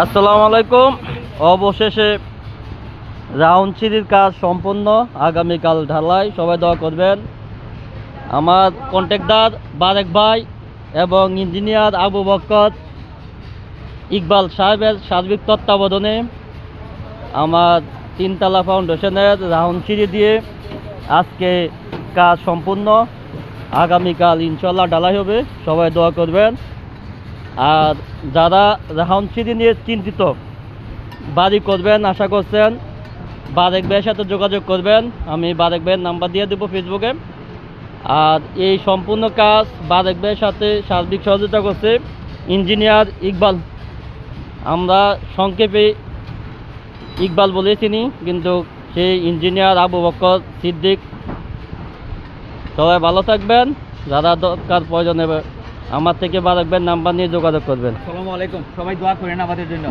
আসসালামু আলাইকুম। অবশেষে রাউন্ড সিঁড়ির কাজ সম্পূর্ণ, আগামীকাল ঢালাই। সবাই দোয়া করবেন। আমার কন্ট্রাক্টর বারেক ভাই এবং ইঞ্জিনিয়ার আবু বকর ইকবাল সাহেবের সার্বিক তত্ত্বাবধানে আমার তিনতলা ফাউন্ডেশনের রাউন্ড সিঁড়ি দিয়ে আজকে কাজ সম্পূর্ণ। আগামীকাল ইনশাল্লাহ ঢালাই হবে, সবাই দোয়া করবেন। আর যারা রাউন্ড সিঁড়ি নিয়ে চিন্তিত, বাড়ি করবেন আশা করছেন, বারেক ভাইয়ের সাথে যোগাযোগ করবেন। আমি বারেক ভাইয়ের নাম্বার দিয়ে দেবো ফেসবুকে। আর এই সম্পূর্ণ কাজ বারেক ভাইয়ের সাথে সার্বিক সহযোগিতা করছে ইঞ্জিনিয়ার ইকবাল। আমরা সংক্ষেপে ইকবাল বলে চিনি, কিন্তু সেই ইঞ্জিনিয়ার আবু বকর সিদ্দিক। সবাই ভালো থাকবেন। যারা দরকার প্রয়োজন হবে আমার থেকে বারেক ভাইয়ের নাম্বার নিয়ে যোগাযোগ করবেন। আসসালামু আলাইকুম, সবাই দোয়া করেন আমাদের জন্য।